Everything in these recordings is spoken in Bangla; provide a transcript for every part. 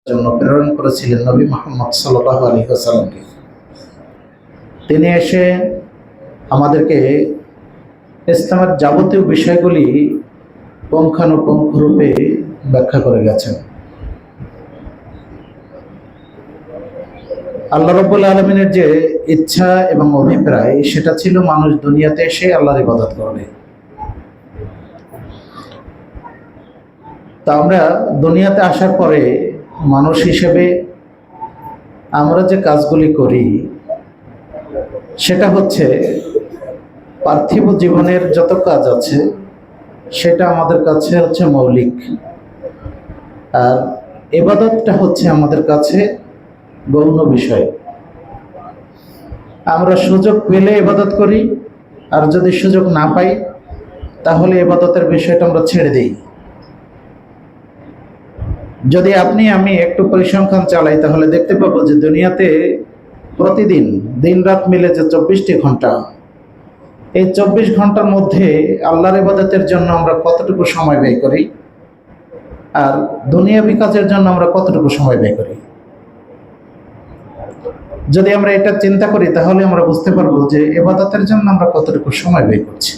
জন্য প্রেরণ করেছিলেন নবী মুহাম্মদ সাল্লাল্লাহু আলাইহি ওয়াসাল্লামকে। তিনি এসে আমাদেরকে ইসলামের যাবতীয় বিষয়গুলি পুঙ্খানুপুঙ্খ রূপে ব্যাখ্যা করে গেছেন। আল্লাহ রাব্বুল আলামিনের যে ইচ্ছা এবং অভিপ্রায়, সেটা ছিল মানুষ দুনিয়াতে এসে আল্লাহর ইবাদত করবে। তা আমরা দুনিয়াতে আসার পরে মানুষ হিসেবে আমরা যে কাজগুলি করি সেটা হচ্ছে পার্থিব জীবনের যত কাজ আছে সেটা আমাদের কাছে হচ্ছে মৌলিক, আর ইবাদতটা হচ্ছে আমাদের কাছে গৌণ বিষয়। আমরা সুযোগ পেলে ইবাদত করি, আর যদি সুযোগ না পাই তাহলে ইবাদতের বিষয়টা আমরা ছেড়ে দিই। যদি আপনি আমি একটু পরিসংখ্যান চালাই তাহলে দেখতে পাবো যে দুনিয়াতে প্রতিদিন দিন রাত মিলে যে 24টি ঘন্টা, এই 24 ঘন্টার মধ্যে আল্লাহর ইবাদতের জন্য আমরা কতটুকু সময় ব্যয় করি, আর দুনিয়াবি কাজের জন্য আমরা কতটুকু সময় ব্যয় করি। যদি আমরা এটা চিন্তা করি তাহলে আমরা বুঝতে পারবো যে ইবাদতের জন্য আমরা কতটুকু সময় ব্যয় করছি।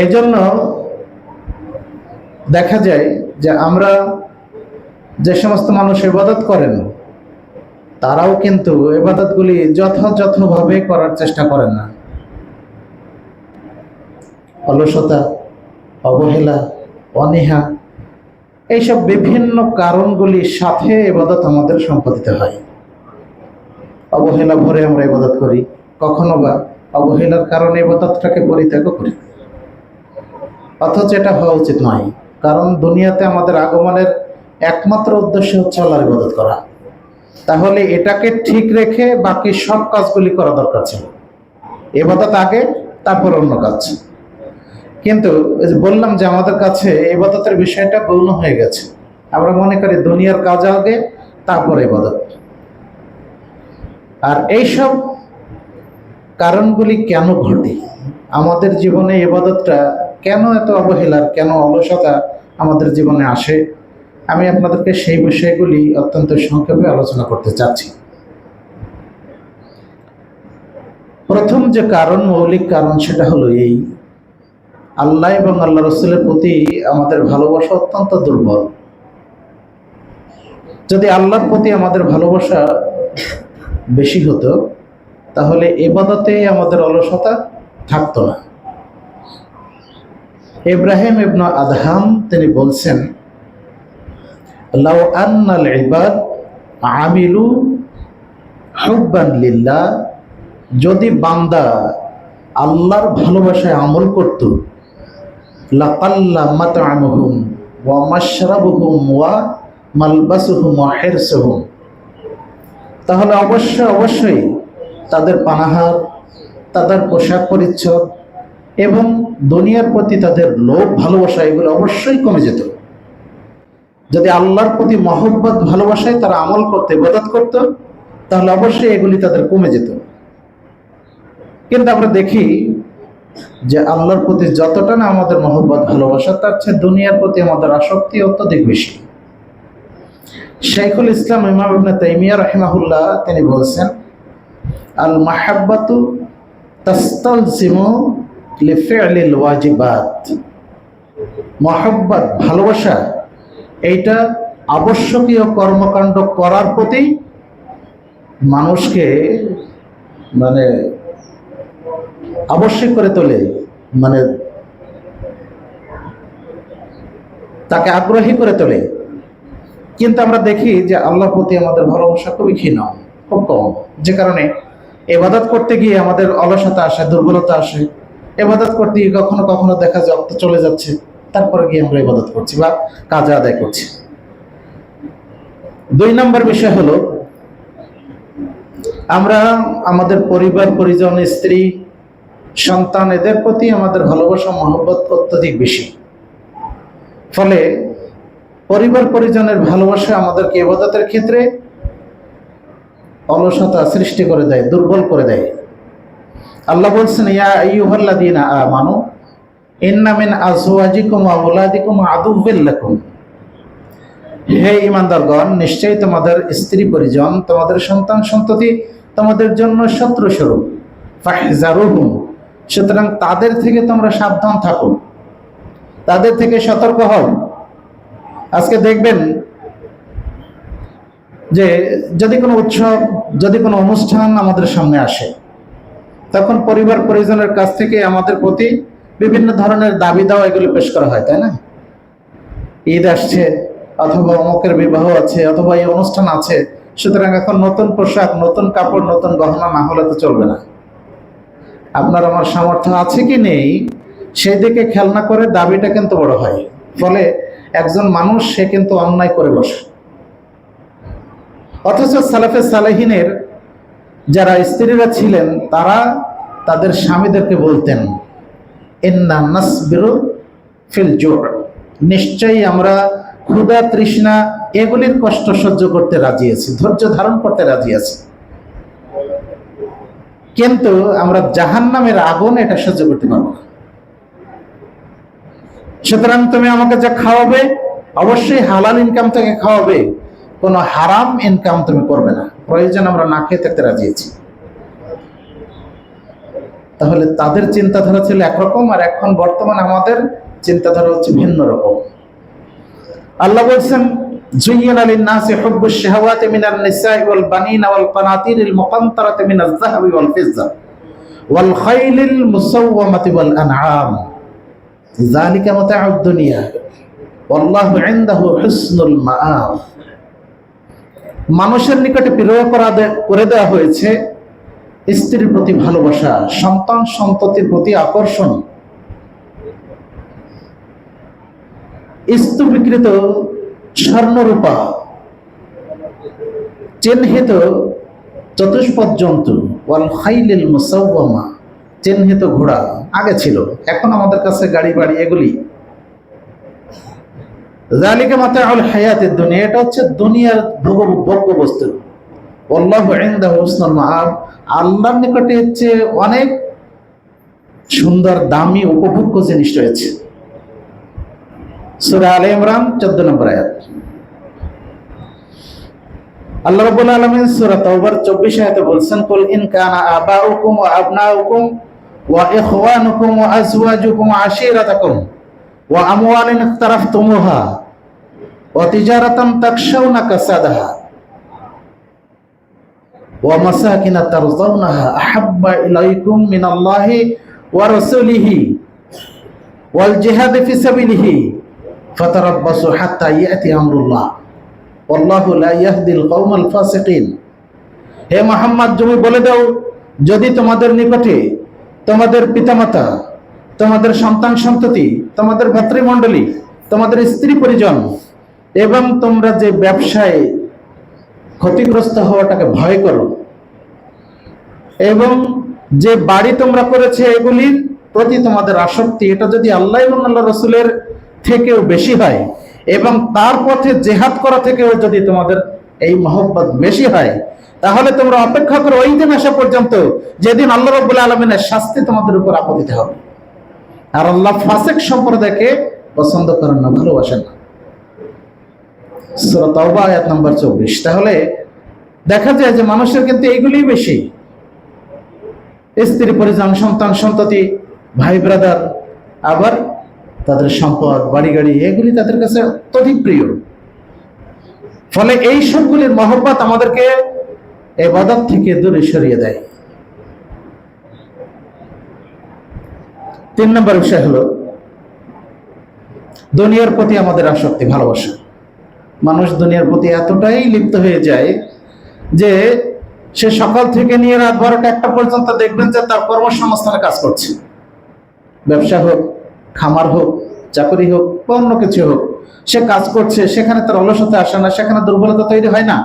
এই জন্য দেখা যায় যে আমরা যে সমস্ত মানুষ ইবাদত করেন তারাও কিন্তু ইবাদতগুলি যথাযথভাবে করার চেষ্টা করেন না। অলসতা, অবহেলা, অনীহা, এইসব বিভিন্ন কারণগুলির সাথে ইবাদত আমাদের সম্পাদিত হয়। অবহেলা ভরে আমরা ইবাদত করি, কখনো বা অবহেলার কারণে ইবাদতটাকে পরিত্যাগ করি, অথচ এটা হওয়া উচিত নয়। কারণ দুনিয়াতে আমাদের আগমনের একমাত্র উদ্দেশ্য হচ্ছে আল্লাহর ইবাদত করা। তাহলে এটাকে ঠিক রেখে বাকি সব কাজগুলি করা দরকার ছিল। ইবাদত আগে, তারপর অন্য কাজ। কিন্তু বললাম যে আমাদের কাছে ইবাদতের বিষয়টা গৌণ হয়ে গেছে। আমরা মনে করি দুনিয়ার কাজ আগে, তারপর ইবাদত। আর এইসব কারণগুলি কেন ঘটে, আমাদের জীবনে ইবাদতটা কেন এত অবহেলার, কেন অলসতা আমাদের জীবনে আসে, আমি আপনাদেরকে সেই বিষয়গুলি অত্যন্ত সংক্ষেপে আলোচনা করতে চাচ্ছি। প্রথম যে কারণ, মৌলিক কারণ, সেটা হলো এই: আল্লাহ এবং আল্লাহ রাসূলের প্রতি আমাদের ভালোবাসা অত্যন্ত দুর্বল। যদি আল্লাহর প্রতি আমাদের ভালোবাসা বেশি হতো তাহলে ইবাদতে আমাদের অলসতা থাকতো না। ইব্রাহিম ইবনে আদহাম তিনি বলছেন, লাউ আন্নাল ইবাদ আমিলু হুব্বান লিল্লাহ, যদি বান্দা আল্লাহর ভালোবাসায় আমল করত, লাকাল্লা মাতআমুহুম ওয়া মাশরাবুহুম ওয়া মালবাসুহুম ওয়া হিরসুহুম, তাহলে অবশ্যই তাদের পানাহার, তাদের পোশাক পরিচ্ছদ এবং দুনিয়ার প্রতি তাদের লোভ ভালোবাসা, এগুলো অবশ্যই কমে যেত। যদি আল্লাহর প্রতি মহব্বত ভালোবাসায় তারা আমল করতে, ইবাদত করত, তাহলে অবশ্যই এগুলি তাদের কমে যেত। কিন্তু আমরা দেখি যে আল্লাহর প্রতি যতটা না আমাদের মহব্বত ভালোবাসা, তার চেয়ে দুনিয়ার প্রতি আমাদের আসক্তি অত্যধিক বেশি। শাইখুল ইসলাম ইমাম ইবনে তাইমিয়া রাহিমাহুল্লাহ তিনি বলছেন, আল মাহাব্বাতু তাস্তালজিমু লিফি'লিল ওয়াজিবাত, মহব্বত ভালোবাসা এইটা আবশ্যকীয় কর্মকাণ্ড করার প্রতি মানুষকে আবশ্যক করে তোলে, তাকে আগ্রহী করে তোলে। কিন্তু আমরা দেখি যে আল্লাহর প্রতি আমাদের ভালোবাসা খুবই ক্ষীণ, খুব কম, যে কারণে ইবাদত করতে গিয়ে আমাদের অলসতা আসে, দুর্বলতা আসে। ইবাদত করতে গিয়ে কখনো কখনো দেখা যায় অক্ত চলে যাচ্ছে, তারপরে গিয়ে আমরা ইবাদত করছি বা কাজ আদায় করছি। 2 নম্বর বিষয় হলো, আমরা আমাদের পরিবার পরিজন, স্ত্রী সন্তান, এদের প্রতি আমাদের ভালোবাসা মহব্বত অত্যধিক বেশি। ফলে পরিবার পরিজনের ভালোবাসা আমাদেরকে ইবাদতের ক্ষেত্রে অলসতা সৃষ্টি করে দেয়, দুর্বল করে দেয়। আল্লাহ বলছেন, ইয়া আইয়ুহাল্লাযীনা আমানু ইন্না মিন আজওয়াজিকুম ওয়া আওলাদিকুম আদুউল লাকুম হে ঈমানদারগণ, নিশ্চয়ই তোমাদের স্ত্রী পরিজন, তোমাদের সন্তান সন্ততি তোমাদের জন্য শত্রু স্বরূপ। ফাহজারুহুম, সুতরাং তাদের থেকে তোমরা সাবধান থাকো, তাদের থেকে সতর্ক হও। আজকে দেখবেন যে যদি কোনো উৎসব, যদি কোনো অনুষ্ঠান আমাদের সামনে আসে, তখন পরিবার পরিজনের কাছ থেকে আমাদের প্রতি বিভিন্ন ধরনের দাবি দাওয়া এগুলো পেশ করা হয়, তাই না? ঈদ আসছে, অথবা অমুকের বিবাহ আছে, অথবা এই অনুষ্ঠান আছে, সুতরাং এখন নতুন পোশাক, নতুন কাপড়, নতুন গহনা না হলে তো চলবে না। আপনার আমার সামর্থ্য আছে কি নেই সেই দিকে খেয়াল না করে দাবিটা কিন্তু বড় হয়, ফলে একজন মানুষ সে কিন্তু অন্যায় করে বসে। অথচ সালাফে সালেহিনের যারা স্ত্রীরা ছিলেন তারা তাদের স্বামীদেরকে বলতেন, ইন্না নাসবিরু ফিল জুর, নিশ্চয়ই আমরা ক্ষুধা তৃষ্ণা এগুলির কষ্ট সহ্য করতে রাজি আছি, ধৈর্য ধারণ করতে রাজি আছি, কিন্তু আমরা জাহান্নামের আগুন এটা সহ্য করতে পারবো না। সুতরাং তুমি আমাকে যা খাওয়াবে অবশ্যই হালাল ইনকাম থেকে খাওয়াবে, কোনো হারাম ইনকাম তুমি করবে না, প্রয়োজন আমরা না খেয়ে থাকতে রাজি আছি। তাহলে তাদের চিন্তাধারা ছিল একরকম, আর এখন বর্তমানে আমাদের চিন্তাধারা হচ্ছে ভিন্ন রকম। আল্লাহ বলছেন, যুয়্যিনা লিন-নাসি হুব্বুশ শাহাওয়াতি মিনান নিসাই ওয়াল বানিনা ওয়াল কানাতিরিল মুকানতারাতি মিনাজ যাহাবি ওয়াল ফিজ্জা ওয়াল খাইলিল মুসাওওয়ামাতি ওয়াল আনআম যালিকা মাতাউদ দুনিয়া ওয়াল্লাহু ইনদাহু হুসনুল মাআব। মানুষের নিকটে প্রিয় করে দেওয়া হয়েছে স্ত্রীর প্রতি ভালোবাসা, সন্তান সন্ততির প্রতি আকর্ষণ, স্তূপীকৃত স্বর্ণরূপা, চিহ্নিত চতুষ্পদ জন্তু, ওয়াল খাইলিল মুসাওওয়ামা, চিহ্নিত ঘোড়া আগে ছিল, এখন আমাদের কাছে গাড়ি বাড়ি এগুলি। যালিকা মাতাউল হায়াতিদ দুনিয়া, এটা হচ্ছে দুনিয়ার ভোগ্য বস্তু। আল্লাহু ইনদাহু হুসনুল মাআব, আল্লাহর নিকটে হচ্ছে অনেক সুন্দর দামি উপভোগ্য জিনিস রয়েছে। সূরা আলে ইমরান 14 নম্বর আয়াত। আল্লাহ রাব্বুল আলামিন সূরা তাওবার 24 আয়াতে বলছেন, কুল ইন কানা আবাউকুম ওয়া আবনাউকুম ওয়া ইখওয়ানুকুম ওয়া আজওয়াজুকুম ওয়া আশীরাতাকুম ওয়া আমওয়ালিন ইকতারাফতুমুহা ওয়া তিজারাতান তাকশাউনা কাসাদাহা ওয়া মাসাকিন তারজাউনাহা আহাব্বা ইলাইকুম মিনাল্লাহি ওয়া রাসূলিহি ওয়াল জিহাদি ফি সাবিলিহি ফাতারাব্বাসু হাত্তা ইয়াতি আমরুল্লাহ ওয়াল্লাহু লা ইয়াহদিল কওমাল ফাসিকিন। হে মুহাম্মদ, তুমি বলে দাও, যদি তোমাদের নিকটে তোমাদের পিতামাতা, তোমাদের সন্তান সন্ততি, তোমাদের ভাতৃমণ্ডলী, তোমাদের স্ত্রী পরিজন এবং তোমরা যে ব্যবসায় ক্ষতিগ্রস্ত হওয়াটাকে ভয় করো এবং যে বাড়ি তোমরা করেছে এগুলির প্রতি তোমাদের আসক্তি, এটা যদি আল্লাহ এবং আল্লাহ রসুলের থেকেও বেশি হয় এবং তার পথে জেহাদ করা থেকেও যদি তোমাদের এই মহব্বত বেশি হয়, তাহলে তোমরা অপেক্ষা করো ওই দিন আসা পর্যন্ত যেদিন আল্লাহ রাব্বুল আলামিনের শাস্তি তোমাদের উপর আপতিত হবে। আর আল্লাহ ফাসিক সম্প্রদায়কে পছন্দ করেন না, ভালোবাসেন না। সূরা তাওবা আয়াত নম্বর 24। তাহলে দেখা যায় যে মানুষের কিন্তু এইগুলি বেশি, স্ত্রী পরিজন, সন্তান সন্ততি, ভাই ব্রাদার, আবার তাদের সম্পদ, বাড়ি গাড়ি, এগুলি তাদের কাছে অত্যধিক প্রিয়। ফলে এই সবগুলির মহব্বত আমাদেরকে ইবাদত থেকে দূরে সরিয়ে দেয়। 3 নম্বর বিষয় হলো দুনিয়ার প্রতি আমাদের আসক্তি, ভালোবাসা। মানুষ দুনিয়ার প্রতি এতটাই লিপ্ত হয়ে যায় যে সে সকাল থেকে নিয়ে রাত 12টা-1টা পর্যন্ত দেখবেন যে তার কর্মসংস্থানে কাজ করছে, ব্যবসা হোক, খামার হোক, চাকরি হোক বা অন্য কিছু হোক, সে কাজ করছে, সেখানে তার অলসতা আসে না, সেখানে দুর্বলতা তৈরি হয় না।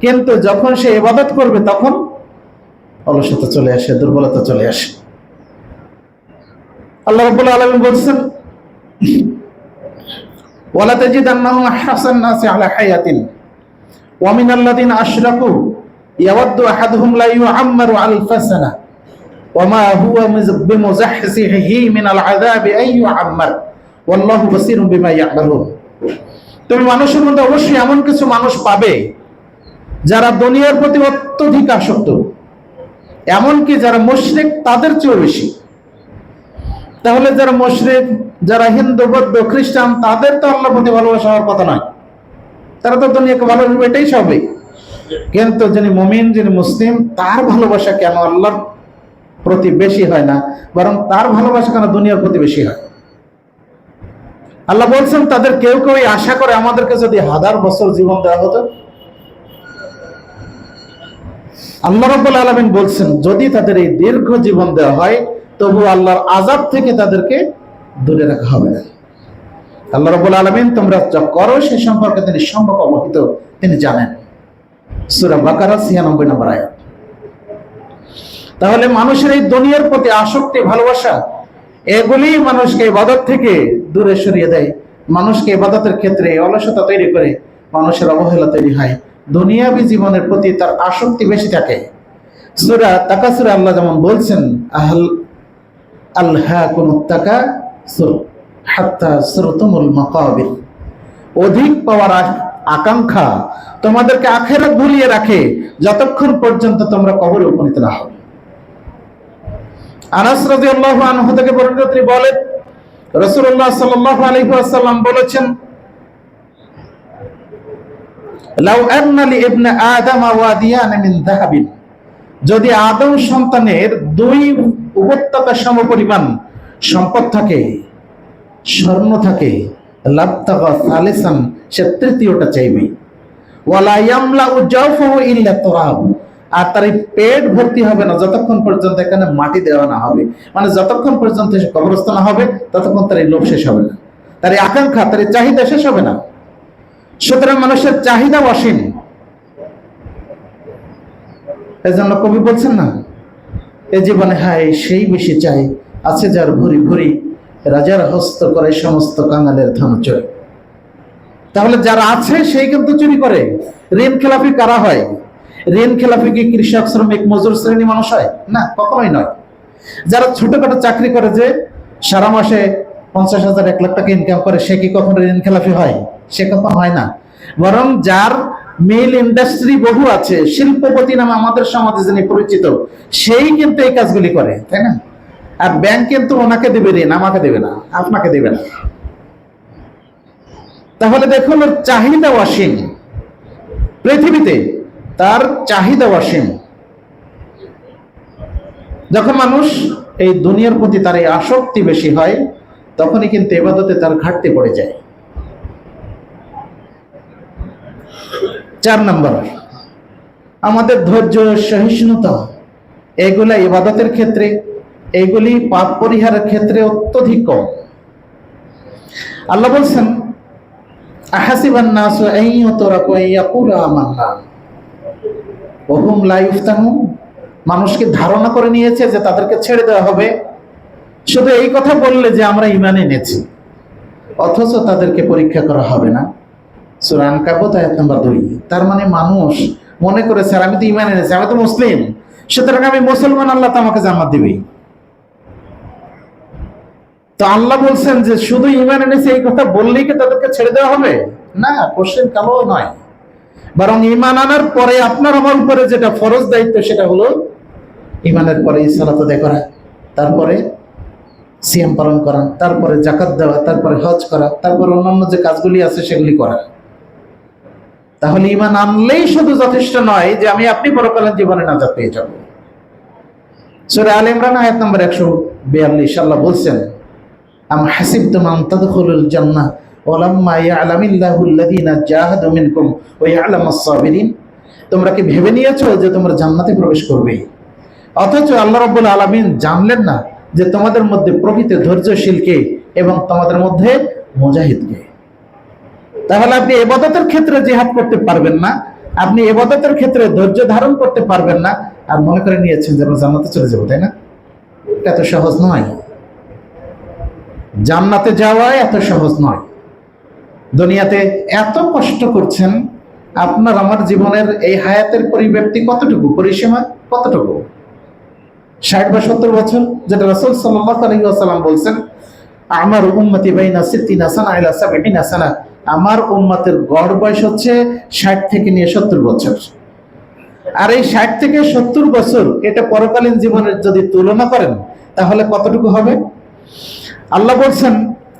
কিন্তু যখন সে ইবাদত করবে তখন অলসতা চলে আসে, দুর্বলতা চলে আসে। আল্লাহ রাব্বুল আলামিন বলছেন, ওয়ালা তাজিদান্নাহুম আহসানান নাসি আলা হায়াতিন ওয়া মিনাল্লাযিনা আশরাকু ইয়াওয়াদ্দু আহাদুহুম লা ইউআম্মারু আলফা সানা ওয়া মা হুয়া বিমুযাহহিহি মিনাল আযাবি আন ইউআম্মার ওয়াল্লাহু বাসীরুম বিমা ইয়া'মালুন। তুমি মানুষের মধ্যে অবশ্যই এমন কিছু মানুষ পাবে যারা দুনিয়ার প্রতি অত্যধিক আসক্ত, এমনকি যারা মুশরিক তাদের চেয়েও বেশি। তাহলে যারা মুশরিক, যারা হিন্দু, বৌদ্ধ, খ্রিস্টান, তাদের তো আল্লাহর প্রতি ভালোবাসা হওয়ার কথা নয়, তারা তো দুনিয়াকে ভালোবাসবে, এটাই স্বাভাবিক। কিন্তু যিনি মুমিন, যিনি মুসলিম, তার ভালোবাসা কেন আল্লাহর প্রতি বেশি হয় না, বরং তার ভালোবাসা কেন দুনিয়ার প্রতি বেশি হয়? আল্লাহ বলছেন তাদের কেউ কেউ আশা করে আমাদেরকে যদি 1000 বছর জীবন দেওয়া হতো। আল্লাহ রাব্বুল আলামিন বলছেন যদি তাদের এই দীর্ঘ জীবন দেওয়া হয় তবু আল্লাহর আযাব থেকে তাদেরকে দূরে রাখা হবে না। আল্লাহ রাব্বুল আলামিন তোমরা যা করো সে সম্পর্কে তিনি সম্যক অবহিত, তিনি জানেন। সূরা বাকারা 96 নম্বর আয়াত। তাহলে মানুষের এই দুনিয়ার প্রতি আসক্তি, ভালোবাসা, এগুলি মানুষকে ইবাদত থেকে দূরে সরিয়ে দেয়। মানুষকে ইবাদতের ক্ষেত্রে অলসতা তৈরি করে, মানুষের অবহেলা তৈরি হয়, দুনিয়াবী জীবনের প্রতি তার আসক্তি বেশি থাকে। সূরা তাকাসুরে আল্লাহ যেমন বলছেন, আলহাকুমুত তাকাসুর হাত্তা যুরতুমুল মাকাবির, অধিক পাওয়ার আকাঙ্ক্ষা তোমাদেরকে আখিরাত ভুলিয়ে রাখে যতক্ষণ পর্যন্ত তোমরা কবরে উপনীত না হও। আনাস রাদিয়াল্লাহু আনহু থেকে বর্ণিত, তিনি বলেন রাসূলুল্লাহ সাল্লাল্লাহু আলাইহি ওয়াসাল্লাম বলেছেন, লাউ আন্না লি ইবনে আদম ওয়াদিয়ান মিন যাহাবিন, যদি আদম সন্তানের 2 উপত্যকা সমপরিমাণ সম্পদ থাকে, স্বর্ণ থাকে, লাবতাগা সালিসান, সে তৃতীয়টা চাইবে। ওয়ালা ইয়ামলাউ জাওফাহু ইল্লা তুরাব, আর তার পেট ভর্তি হবে না যতক্ষণ পর্যন্ত এখানে মাটি দেওয়া না হবে। মানে যতক্ষণ পর্যন্ত সে কবরস্থ না হবে ততক্ষণ তার এই লোভ শেষ হবে না, তার এই আকাঙ্ক্ষা, তার এই চাহিদা শেষ হবে না। সুতরাং মানুষের চাহিদা অসীম। এজন্য কবি বলছেন না, এ জীবনে হায় সেই বেশি চাই, আছে যার ভুরি ভুরি, রাজার হস্ত করে সমস্ত কাঙালের ধন চোর। তাহলে যারা আছে সেই কিন্তু চুরি করে। ঋণ খেলাপি কারা হয়? ঋণ খেলাপি কি কৃষক, শ্রমিক, মজুর শ্রেণী মানুষ হয়? না, কখনোই নয়। যারা ছোটখাটো চাকরি করে, যে সারা মাসে 50,000 1 লাখ টাকা ইনকাম করে, সে কি কখনো ঋণ খেলাপি হয়? সে কখনো হয় না। বরং যার মিল ইন্ডাস্ট্রি বহু আছে, শিল্পপতি নামে আমাদের সমাজে যিনি পরিচিত, সেই কিন্তু এই কাজগুলি করে, তাই না? আর ব্যাংক কিন্তু ওনাকে দেবে ঋণ, আমাকে দেবে না, আপনাকে দেবে না। তাহলে দেখুন, ওর চাহিদা অসীম, পৃথিবীতে তার চাহিদা অসীম। যখন মানুষ এই দুনিয়ার প্রতি তার এই আসক্তি বেশি হয়, তখনই কিন্তু ইবাদতে তার ঘাটতি পড়ে যায়। 4 নম্বর, আমাদের ধৈর্য, সহিষ্ণুতা, এগুলা ইবাদতের ক্ষেত্রে, এইগুলি পাপ পরিহারের ক্ষেত্রে অত্যধিক কম। আল্লাহ বলছেন, আহাসিবান নাসু আন ইউতরাকু আন ইয়াকুলু আমান্না ওয়া হুম লা ইফতানুন, মানুষকে ধারণা করে নিয়েছে যে তাদেরকে ছেড়ে দেওয়া হবে শুধু এই কথা বললে যে আমরা ঈমান এনেছি, অথচ তাদেরকে পরীক্ষা করা হবে না। সূরা আনকাবুত আয়াত নম্বর 2। তার মানে মানুষ মনে করেছে আমি তো ঈমান এনেছি, আমি তো মুসলিম, সুতরাং আমি মুসলমান, আল্লাহ তো আমাকে জান্নাত দিবে। তো আল্লাহ বলছেন যে শুধু ঈমান এনেছে এই কথা বললেই কি তাদেরকে ছেড়ে দেওয়া হবে? না, কোশ্চেন কালো নয়। বরং ঈমান আনার পরে আপনার আমার উপরে যেটা ফরজ দায়িত্ব, সেটা হলো ঈমানের পরে সালাত আদায় করা, তারপরে সিয়াম পালন করা, তারপরে যাকাত দেওয়া, তারপরে হজ করা, তারপরে অন্যান্য যে কাজগুলি আছে সেগুলি করা। তাহলে ঈমান আনলেই শুধু যথেষ্ট নয় যে আমি আপনি পরকালীন জীবনে নাজাত পেয়ে যাব। সূরা আলে ইমরান আয়াত নম্বর 142 আল্লাহ বলছেন, আম হাসিবতুম আন তাদখুলুল জান্নাহ ওয়া লাম্মা ইয়ালামিল্লাহু আল্লাযীনা জাহাদু মিনকুম ওয়া ইয়ালামাস সাবিরিন, তোমরা কি ভেবে নিয়েছো যে তোমরা জান্নাতে প্রবেশ করবে, অথচ আল্লাহ রাব্বুল আলামিন জানলেন না যে তোমাদের মধ্যে প্রকৃত ধৈর্যশীলকে এবং তোমাদের মধ্যে মুজাহিদকে। তাহলে আপনি ইবাদতের ক্ষেত্রে জিহাদ করতে পারবেন না, আপনি ইবাদতের ক্ষেত্রে ধৈর্য ধারণ করতে পারবেন না, আর মনে করে নিয়েছেন যে আমরা জান্নাতে চলে যাব, তাই না? এটা এত সহজ নয়। জান্নাতে যাওয়া এত সহজ নয়। দুনিয়াতে এত কষ্ট করছেন, আপনার আমার জীবনের এই হায়াতের পরিব্যাপ্তি কতটুকু, পরিসীমা কতটুকু? 60 বা 70 বছর, যেটা রাসূল সাল্লাল্লাহু আলাইহি ওয়াসাল্লাম বলছেন, আমার উম্মতি বাইনা 60 সানা ইলা 70 সানা আমার উম্মতের গড় বয়স হচ্ছে 60 থেকে নিয়ে 70 বছর। আর এই 60 থেকে 70 বছর এটা পরকালীন জীবনের যদি তুলনা করেন তাহলে কতটুকু হবে? আল্লাহ বলছেন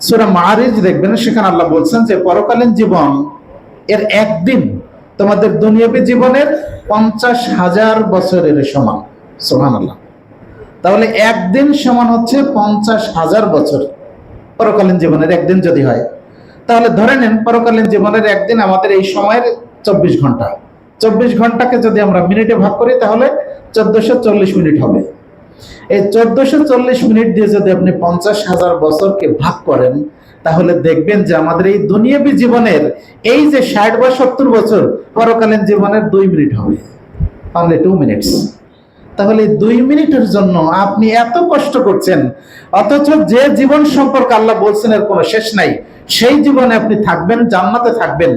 সূরা মাআরিজ দেখবেন, সেখানে আল্লাহ বলছেন যে পরকালীন জীবন এর একদিন তোমাদের দুনিয়াবী জীবনের 50,000 বছরের সমান। সুবহানাল্লাহ। তাহলে একদিন সমান হচ্ছে 50,000 বছর পরকালীন জীবনের একদিন যদি হয়। তাহলে ধরে নেন পরকালীন জীবনের একদিন আমাদের এই সময়ের 24 ঘন্টা। 24 ঘন্টাকে যদি আমরা মিনিটে ভাগ করি তাহলে 1440 মিনিট হবে। এই 1440 মিনিট দিয়ে যদি আপনি 50,000 বছরকে ভাগ করেন তাহলে দেখবেন যে আমাদের এই দুনিয়াবী জীবনের এই যে 60 বা 70 বছর পরকালীন জীবনের 2 মিনিট হবে, অনলি 2 মিনিটস। তাহলে 2 মিনিটের জন্য আপনি এত কষ্ট করছেন, অথচ যে জীবন সম্পর্কে আল্লাহ বলছেন এর কোনো শেষ নাই, সেই জীবনে আপনি থাকবেন, জান্নাতে থাকবেন।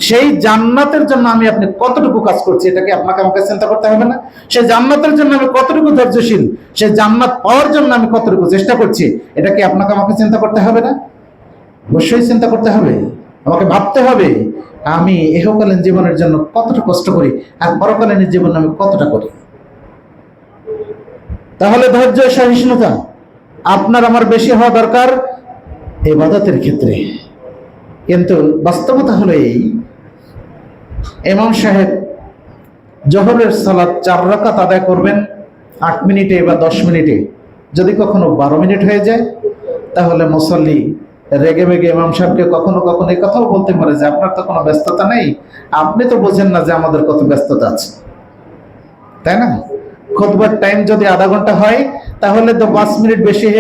সেই জান্নাতের জন্য আপনি কতটুকু কাজ করছি এটাকে আপনাকে আমাকে চিন্তা করতে হবে না? সেই জান্নাতের জন্য আমি কতটুকু ধৈর্যশীল, সেই জান্নাত পাওয়ার জন্য আমি কতটুকু চেষ্টা করছি এটা কি আপনাকে আমাকে চিন্তা করতে হবে না? অবশ্যই চিন্তা করতে হবে, আমাকে ভাবতে হবে আমি ইহকালীন জীবনের জন্য কতটা কষ্ট করি আর পরকালীন জীবনে আমি কতটা করি। তাহলে ধৈর্য, সহিষ্ণুতা আপনার আমার বেশি হওয়া দরকার ইবাদতের ক্ষেত্রে। কিন্তু বাস্তবতা হলো এই, ইমাম সাহেব জোহরের সালাত 4 রাকাত আদায় করবেন 8 মিনিটে বা 10 মিনিটে, যদি কখনো 12 মিনিট হয়ে যায় তাহলে মুসল্লি রেগে বেগে ইমাম সাহেবকে কখনো কখনো এই কথাও বলতে পারে যে আপনার তো কোনো ব্যস্ততা নেই, আপনি তো বোঝেন না যে আমাদের কত ব্যস্ততা আছে, তাই না? খুতবার টাইম যদি আধা ঘন্টা হয় তাহলে তো 5 মিনিট বেশি হয়ে